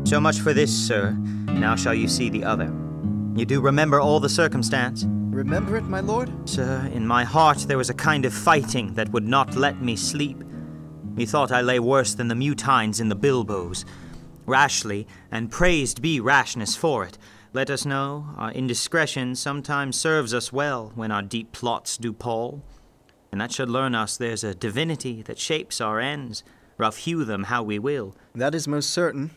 So much for this, sir. Now shall you see the other. You do remember all the circumstance? Remember it, my lord? Sir, in my heart there was a kind of fighting that would not let me sleep. Methought I lay worse than the mutines in the bilboes. Rashly, and praised be rashness for it, let us know, our indiscretion sometimes serves us well when our deep plots do pall. And that should learn us there's a divinity that shapes our ends, rough hew them how we will. That is most certain.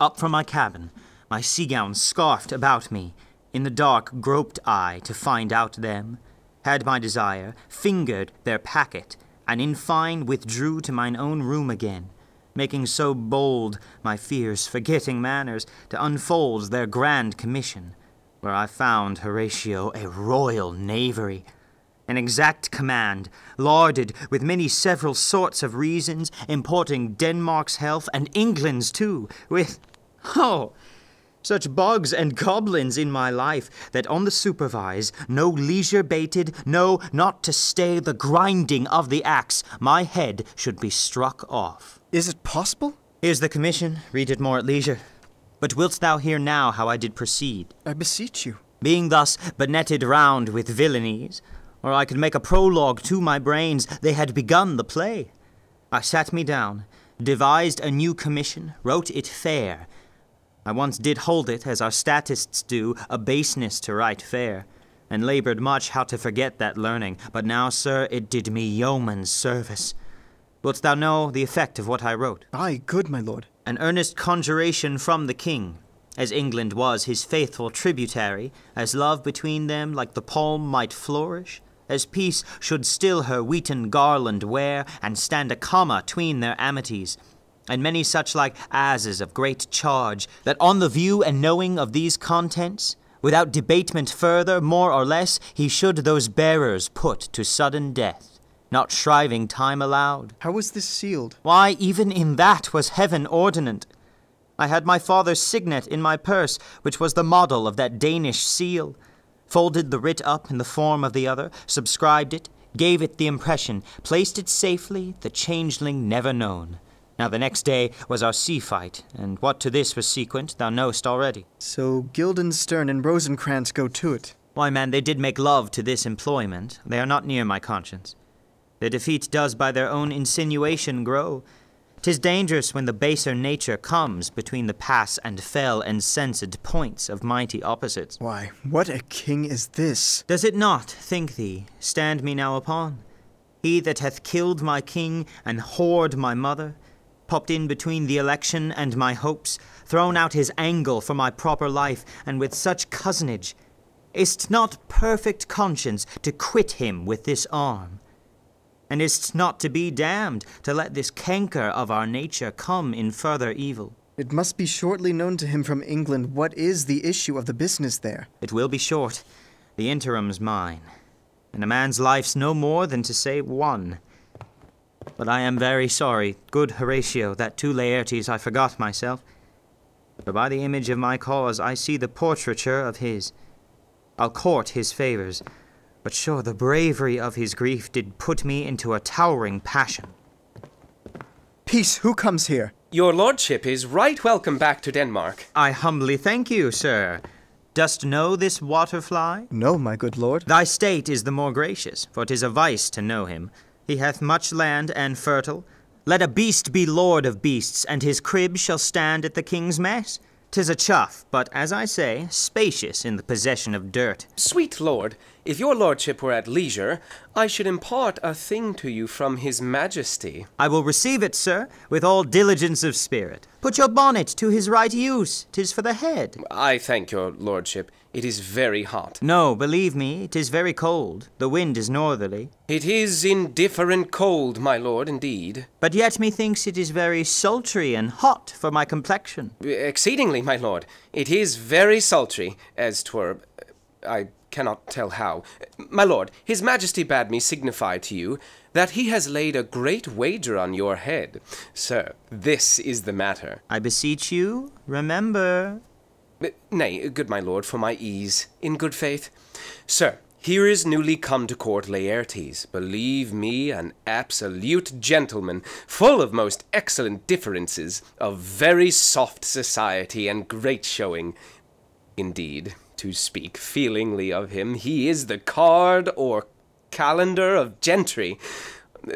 Up from my cabin, my sea gown scarfed about me, in the dark groped I to find out them, had my desire, fingered their packet, and in fine withdrew to mine own room again, making so bold my fears, forgetting manners, to unfold their grand commission, where I found Horatio a royal knavery, an exact command, larded with many several sorts of reasons, importing Denmark's health, and England's too, with, such bogs and goblins in my life, that on the supervise, no leisure bated, no, not to stay the grinding of the axe, my head should be struck off. Is it possible? Here's the commission, read it more at leisure. But wilt thou hear now how I did proceed? I beseech you. Being thus benetted round with villainies, or I could make a prologue to my brains, they had begun the play. I sat me down, devised a new commission, wrote it fair. I once did hold it, as our statists do, a baseness to write fair, and laboured much how to forget that learning, but now, sir, it did me yeoman's service. Wilt thou know the effect of what I wrote? Aye, good, my lord. An earnest conjuration from the king, as England was his faithful tributary, as love between them like the palm might flourish, as peace should still her wheaten garland wear, and stand a comma 'tween their amities, and many such like ases of great charge, that on the view and knowing of these contents, without debatement further, more or less, he should those bearers put to sudden death, not shriving time allowed. How was this sealed? Why, even in that was heaven ordinant. I had my father's signet in my purse, which was the model of that Danish seal, folded the writ up in the form of the other, subscribed it, gave it the impression, placed it safely, the changeling never known. Now the next day was our sea fight, and what to this was sequent, thou knowst already. So Guildenstern and Rosencrantz go to it. Why, man, they did make love to this employment. They are not near my conscience. Their defeat does by their own insinuation grow. 'Tis dangerous when the baser nature comes between the pass and fell and censed points of mighty opposites. Why, what a king is this? Does it not, think thee, stand me now upon? He that hath killed my king and whored my mother, popped in between the election and my hopes, thrown out his angle for my proper life, and with such cozenage, is't not perfect conscience to quit him with this arm? And is't not to be damned to let this canker of our nature come in further evil? It must be shortly known to him from England what is the issue of the business there. It will be short. The interim's mine, and a man's life's no more than to say one. But I am very sorry, good Horatio, that to Laertes I forgot myself. For by the image of my cause I see the portraiture of his. I'll court his favours, but sure the bravery of his grief did put me into a towering passion. Peace, who comes here? Your lordship is right welcome back to Denmark. I humbly thank you, sir. Dost know this waterfly? No, my good lord. Thy state is the more gracious, for 'tis a vice to know him. He hath much land and fertile. Let a beast be lord of beasts, and his crib shall stand at the king's mess. 'Tis a chuff, but, as I say, spacious in the possession of dirt. Sweet lord, if your lordship were at leisure, I should impart a thing to you from his majesty. I will receive it, sir, with all diligence of spirit. Put your bonnet to his right use. 'Tis for the head. I thank your lordship. It is very hot. No, believe me, 'tis very cold. The wind is northerly. It is indifferent cold, my lord, indeed. But yet methinks it is very sultry and hot for my complexion. Exceedingly, my lord. It is very sultry, as 'twere... I cannot tell how. My lord, his majesty bade me signify to you that he has laid a great wager on your head. Sir, this is the matter. I beseech you, remember. Nay, good my lord, for my ease, in good faith. Sir, Here is newly come to court Laertes, believe me, an absolute gentleman, full of most excellent differences, of very soft society and great showing. Indeed, to speak feelingly of him, he is the card or calendar of gentry,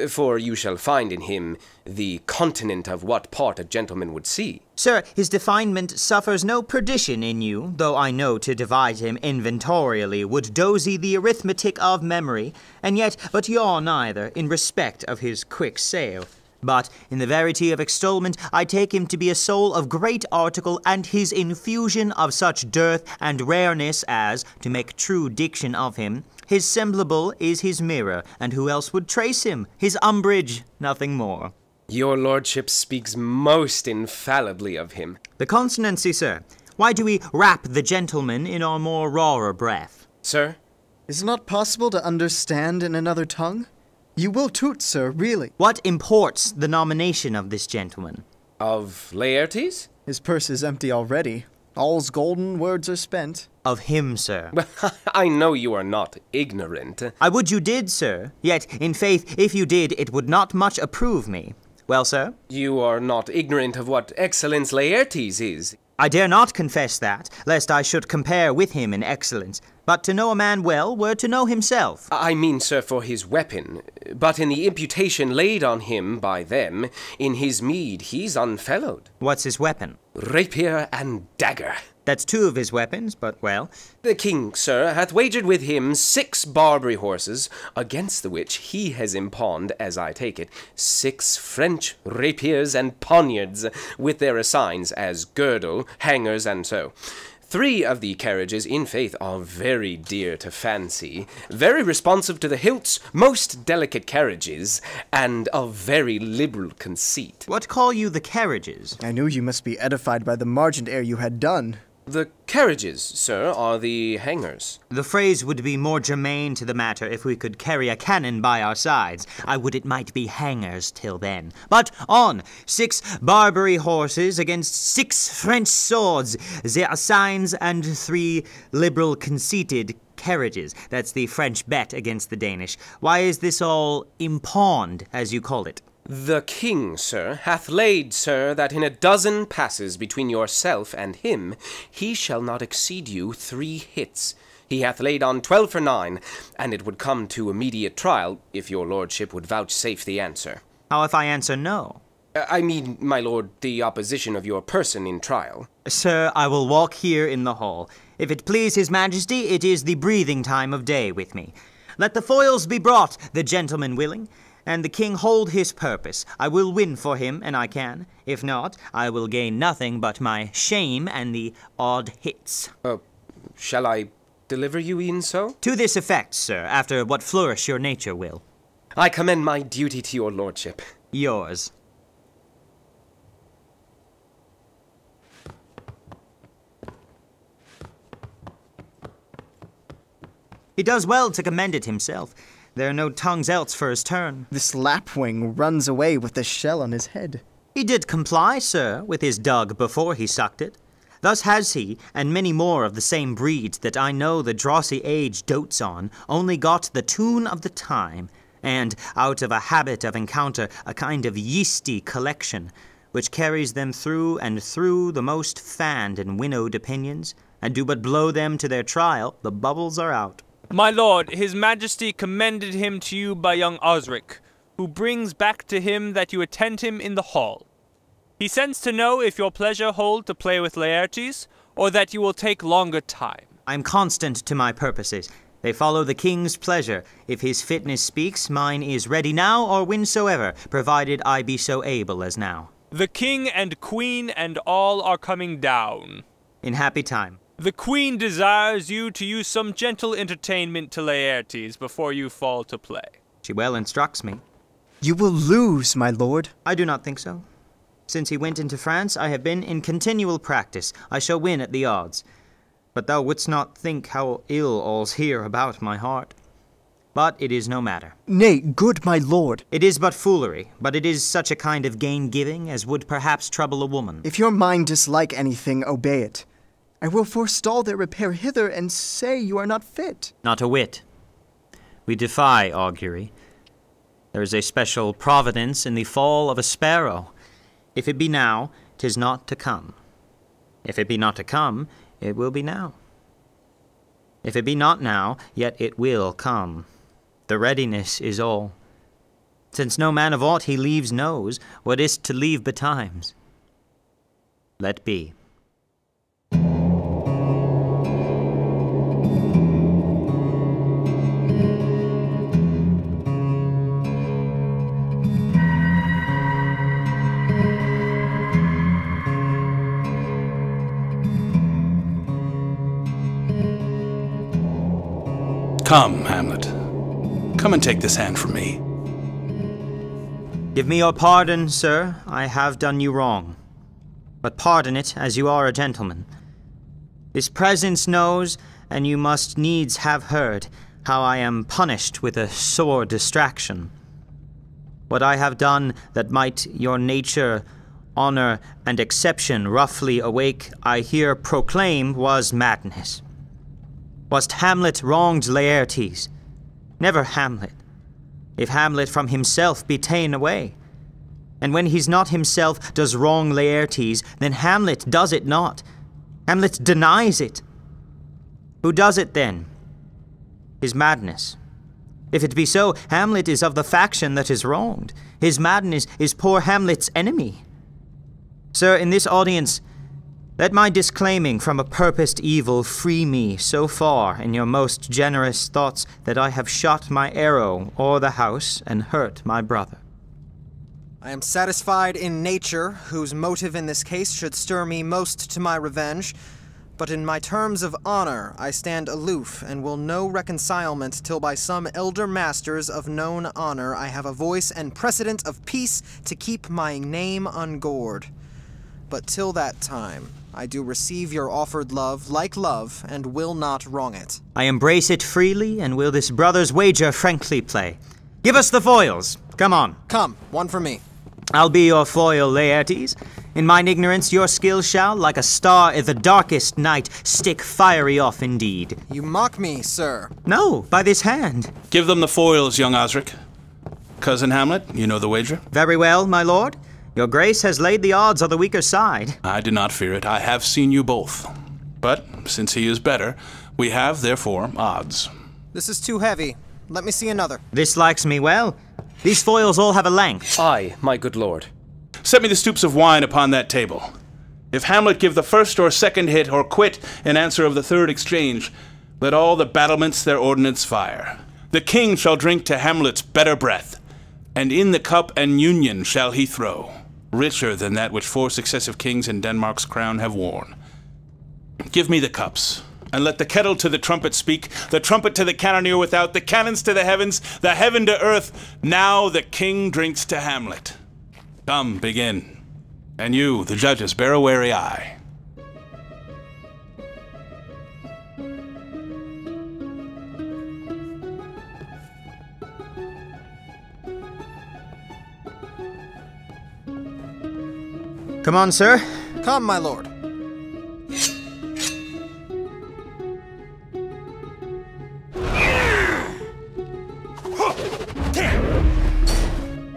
for you shall find in him the continent of what part a gentleman would see. Sir, his definement suffers no perdition in you, though I know to divide him inventorially would dozy the arithmetic of memory, and yet but yaw neither in respect of his quick sail. But in the verity of extolment I take him to be a soul of great article, and his infusion of such dearth and rareness as, to make true diction of him, his semblable is his mirror, and who else would trace him? His umbrage, nothing more. Your lordship speaks most infallibly of him. The consonancy, sir. Why do we wrap the gentleman in our more rawer breath? Sir? Is it not possible to understand in another tongue? You will toot, sir, really. What imports the nomination of this gentleman? Of Laertes? His purse is empty already. All's golden words are spent. Of him, sir. I know you are not ignorant. I would you did, sir. Yet, in faith, if you did, it would not much approve me. Well, sir? You are not ignorant of what excellence Laertes is. I dare not confess that, lest I should compare with him in excellence. But to know a man well were to know himself. I mean, sir, for his weapon. But in the imputation laid on him by them, in his meed he's unfellowed. What's his weapon? Rapier and dagger. That's two of his weapons, but well. The king, sir, hath wagered with him 6 Barbary horses, against the which he has impawned, as I take it, 6 French rapiers and poniards, with their assigns as girdle, hangers, and so. 3 of the carriages, in faith, are very dear to fancy, very responsive to the hilts, most delicate carriages, and of very liberal conceit. What call you the carriages? I knew you must be edified by the margent ere you had done. The carriages, sir, are the hangers. The phrase would be more germane to the matter if we could carry a cannon by our sides. I would it might be hangers till then. But on! 6 Barbary horses against 6 French swords, the assigns, and 3 liberal conceited carriages. That's the French bet against the Danish. Why is this all impawned, as you call it? The king, sir, hath laid, sir, that in a dozen passes between yourself and him, he shall not exceed you 3 hits. He hath laid on 12 for 9, and it would come to immediate trial, if your lordship would vouchsafe the answer. How if I answer no? I mean, my lord, the opposition of your person in trial. Sir, I will walk here in the hall. If it please his majesty, it is the breathing time of day with me. Let the foils be brought, the gentleman willing, and the king hold his purpose. I will win for him, and I can. If not, I will gain nothing but my shame and the odd hits. Shall I deliver you e'en so? To this effect, sir, after what flourish your nature will. I commend my duty to your lordship. Yours. He does well to commend it himself. There are no tongues else for his turn. This lapwing runs away with the shell on his head. He did comply, sir, with his dug before he sucked it. Thus has he, and many more of the same breed that I know the drossy age dotes on, only got the tune of the time, and, out of a habit of encounter, a kind of yeasty collection, which carries them through and through the most fanned and winnowed opinions, and do but blow them to their trial, the bubbles are out. My lord, his majesty commended him to you by young Osric, who brings back to him that you attend him in the hall. He sends to know if your pleasure hold to play with Laertes, or that you will take longer time. I am constant to my purposes. They follow the king's pleasure. If his fitness speaks, mine is ready now or whensoever, provided I be so able as now. The king and queen and all are coming down. In happy time. The queen desires you to use some gentle entertainment to Laertes before you fall to play. She well instructs me. You will lose, my lord. I do not think so. Since he went into France, I have been in continual practice. I shall win at the odds. But thou wouldst not think how ill all's here about my heart. But it is no matter. Nay, good my lord. It is but foolery, but it is such a kind of gain-giving as would perhaps trouble a woman. If your mind dislike anything, obey it. I will forestall their repair hither and say you are not fit. Not a whit. We defy augury. There is a special providence in the fall of a sparrow. If it be now, 'tis not to come. If it be not to come, it will be now. If it be not now, yet it will come. The readiness is all. Since no man of aught he leaves knows what is't to leave betimes. Let be. Come, Hamlet. Come and take this hand from me. Give me your pardon, sir. I have done you wrong. But pardon it, as you are a gentleman. This presence knows, and you must needs have heard, how I am punished with a sore distraction. What I have done that might your nature, honor, and exception roughly awake, I here proclaim was madness. Was't Hamlet wronged Laertes? Never Hamlet. If Hamlet from himself be ta'en away. And when he's not himself does wrong Laertes, then Hamlet does it not. Hamlet denies it. Who does it then? His madness. If it be so, Hamlet is of the faction that is wronged. His madness is poor Hamlet's enemy. Sir, in this audience, let my disclaiming from a purposed evil free me so far in your most generous thoughts that I have shot my arrow o'er the house and hurt my brother. I am satisfied in nature, whose motive in this case should stir me most to my revenge, but in my terms of honor I stand aloof and will no reconcilement till by some elder masters of known honor I have a voice and precedent of peace to keep my name ungored. But till that time, I do receive your offered love like love, and will not wrong it. I embrace it freely, and will this brother's wager frankly play. Give us the foils. Come on. Come, one for me. I'll be your foil, Laertes. In mine ignorance your skill shall, like a star i' the darkest night, stick fiery off indeed. You mock me, sir. No, by this hand. Give them the foils, young Osric. Cousin Hamlet, you know the wager? Very well, my lord. Your grace has laid the odds on the weaker side. I do not fear it. I have seen you both. But, since he is better, we have, therefore, odds. This is too heavy. Let me see another. This likes me well. These foils all have a length. Aye, my good lord. Set me the stoups of wine upon that table. If Hamlet give the first or second hit, or quit in answer of the third exchange, let all the battlements their ordnance fire. The king shall drink to Hamlet's better breath, and in the cup an union shall he throw, richer than that which 4 successive kings in Denmark's crown have worn. Give me the cups, and let the kettle to the trumpet speak, the trumpet to the cannoneer without, the cannons to the heavens, the heaven to earth. Now the king drinks to Hamlet. Come, begin. And you, the judges, bear a wary eye. Come on, sir. Come, my lord.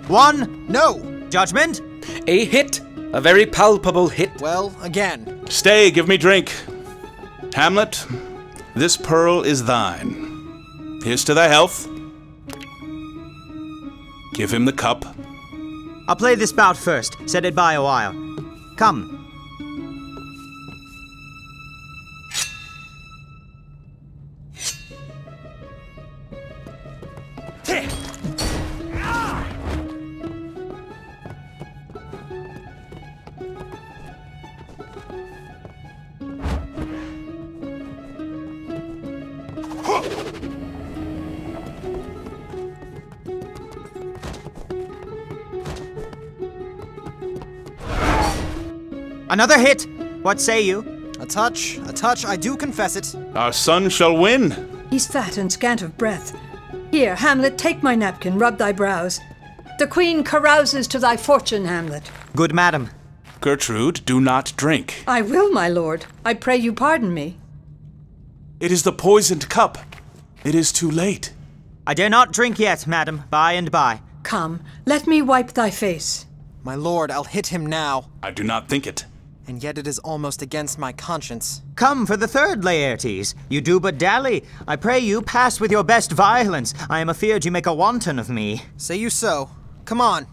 One. No! Judgment. A hit. A very palpable hit. Well, again. Stay, give me drink. Hamlet, this pearl is thine. Here's to thy health. Give him the cup. I'll play this bout first. Set it by a while. Come. Another hit! What say you? A touch, I do confess it. Our son shall win. He's fat and scant of breath. Here, Hamlet, take my napkin, rub thy brows. The queen carouses to thy fortune, Hamlet. Good madam. Gertrude, do not drink. I will, my lord. I pray you pardon me. It is the poisoned cup. It is too late. I dare not drink yet, madam, by and by. Come, let me wipe thy face. My lord, I'll hit him now. I do not think it. And yet it is almost against my conscience. Come for the third, Laertes. You do but dally. I pray you, pass with your best violence. I am afeard you make a wanton of me. Say you so. Come on.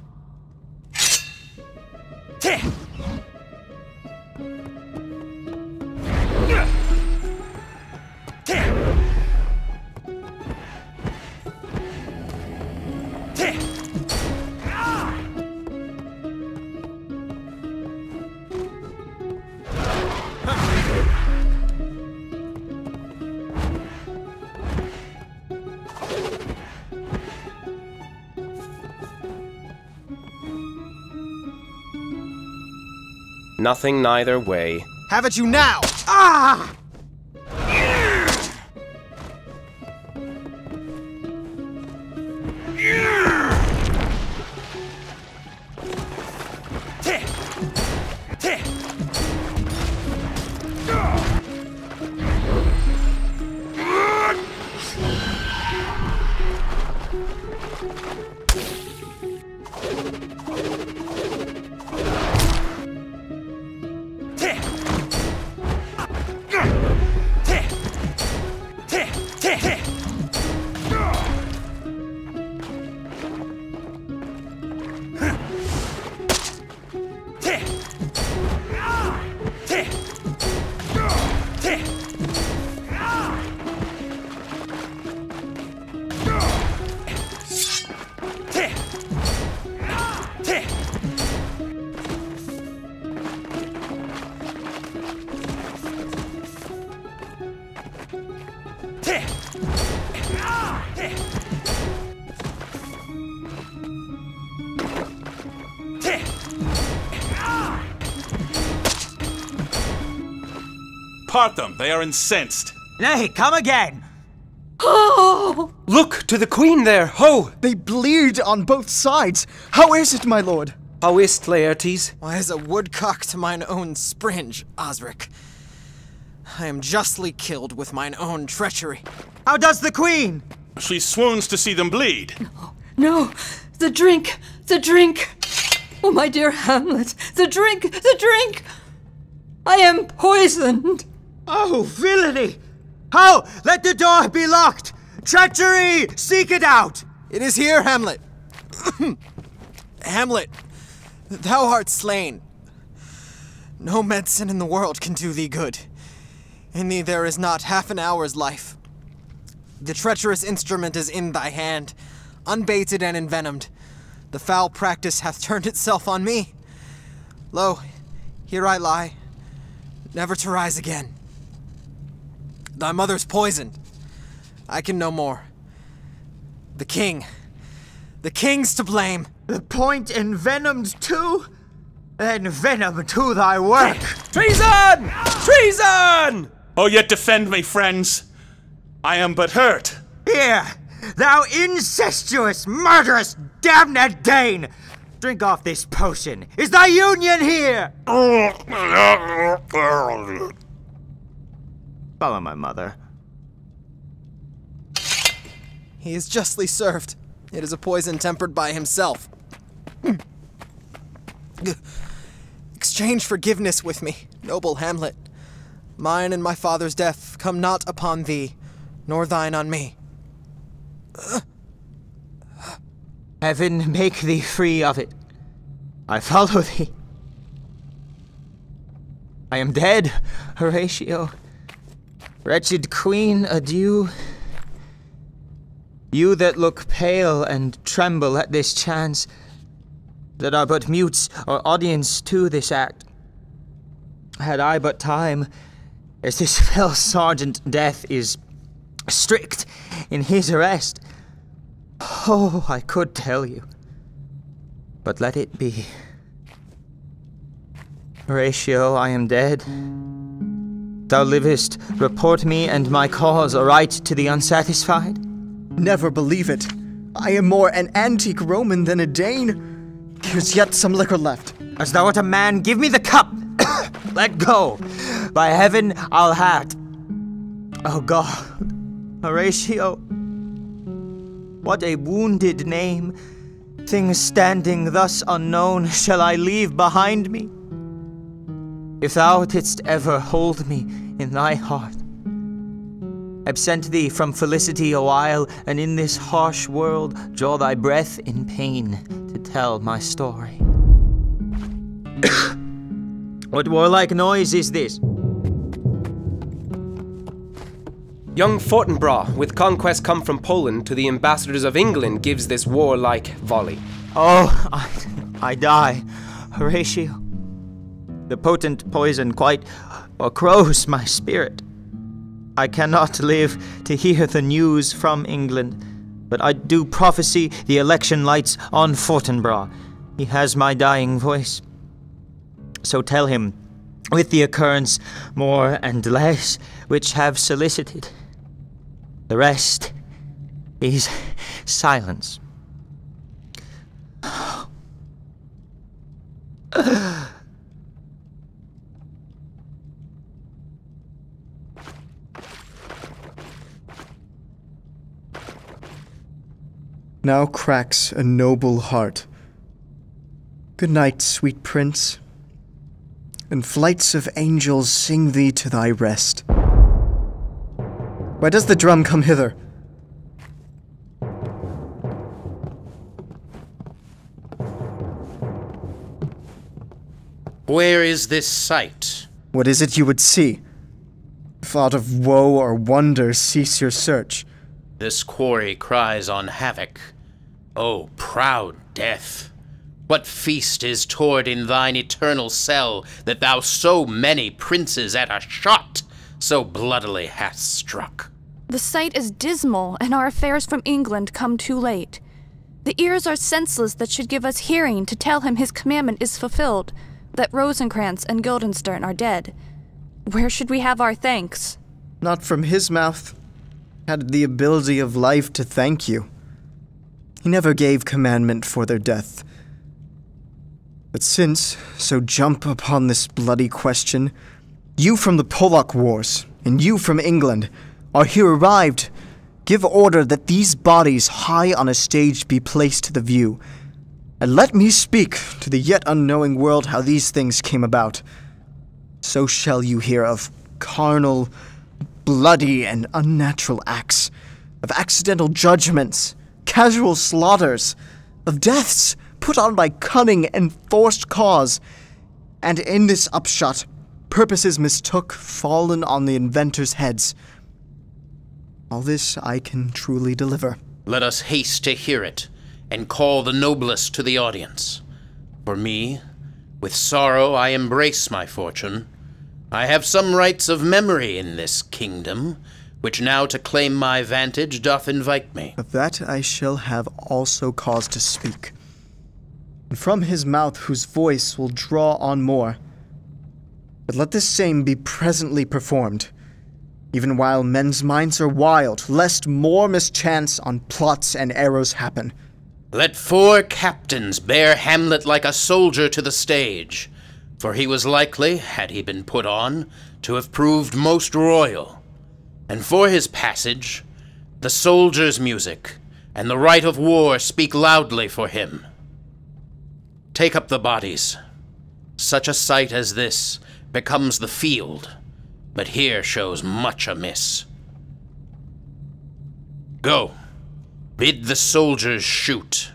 Nothing neither way. Have it you now! Ah! Part them, they are incensed. Nay, come again! Oh! Look to the queen there, ho! They bleed on both sides. How is it, my lord? How is't, Laertes? Why, as a woodcock to mine own springe, Osric. I am justly killed with mine own treachery. How does the queen? She swoons to see them bleed. No, the drink! The drink! Oh, my dear Hamlet, the drink! The drink! I am poisoned! Oh, villainy! How? Let the door be locked! Treachery! Seek it out! It is here, Hamlet. Hamlet, thou art slain. No medicine in the world can do thee good. In thee there is not half an hour's life. The treacherous instrument is in thy hand, unbated and envenomed. The foul practice hath turned itself on me. Lo, here I lie, never to rise again. Thy mother's poisoned. I can no more. The king's to blame. The point envenomed too? Then venom to thy work! Treason! Treason! Oh, yet defend me, friends. I am but hurt. Here, thou incestuous, murderous, damned Dane! Drink off this potion. Is thy union here? Follow my mother. He is justly served. It is a poison tempered by himself. Exchange forgiveness with me, noble Hamlet. Mine and my father's death come not upon thee, nor thine on me. Heaven make thee free of it. I follow thee. I am dead, Horatio. Wretched queen, adieu. You that look pale and tremble at this chance, that are but mutes or audience to this act, had I but time, as this fell sergeant Death is strict in his arrest, oh, I could tell you, but let it be. Horatio, I am dead. Thou livest, report me and my cause aright to the unsatisfied? Never believe it. I am more an antique Roman than a Dane. Here's yet some liquor left. As thou art a man, give me the cup! Let go! By heaven, I'll have it. Oh God, Horatio, What a wounded name! Things standing thus unknown shall I leave behind me? If thou didst ever hold me in thy heart, absent thee from felicity a while, and in this harsh world draw thy breath in pain to tell my story. What warlike noise is this? Young Fortinbras, with conquest come from Poland to the ambassadors of England, gives this warlike volley. Oh, I die, Horatio. The potent poison quite corrodes my spirit. I cannot live to hear the news from England, but I do prophesy the election lights on Fortinbras. He has my dying voice. So tell him, with the occurrence more and less which have solicited, the rest is silence. Now cracks a noble heart. Good night, sweet prince, and flights of angels sing thee to thy rest. Why does the drum come hither? Where is this sight? What is it you would see? Thought of woe or wonder, cease your search. This quarry cries on havoc. O proud death! What feast is toward in thine eternal cell, that thou so many princes at a shot so bloodily hast struck? The sight is dismal, and our affairs from England come too late. The ears are senseless that should give us hearing to tell him his commandment is fulfilled, that Rosencrantz and Guildenstern are dead. Where should we have our thanks? Not from his mouth. Had the ability of life to thank you. He never gave commandment for their death. But since, so jump upon this bloody question, you from the Polack Wars, and you from England, are here arrived, give order that these bodies high on a stage be placed to the view, and let me speak to the yet unknowing world how these things came about. So shall you hear of carnal, bloody, and unnatural acts, of accidental judgments, casual slaughters, of deaths put on by cunning and forced cause, and in this upshot, purposes mistook fallen on the inventors' heads. All this I can truly deliver. Let us haste to hear it, and call the noblest to the audience. For me, with sorrow I embrace my fortune. I have some rights of memory in this kingdom, which now to claim my vantage doth invite me. Of that I shall have also cause to speak. And from his mouth whose voice will draw on more. But let this same be presently performed, even while men's minds are wild, lest more mischance on plots and arrows happen. Let 4 captains bear Hamlet like a soldier to the stage, for he was likely, had he been put on, to have proved most royal. And for his passage, the soldier's music and the right of war speak loudly for him. Take up the bodies. Such a sight as this becomes the field, but here shows much amiss. Go, bid the soldiers shoot.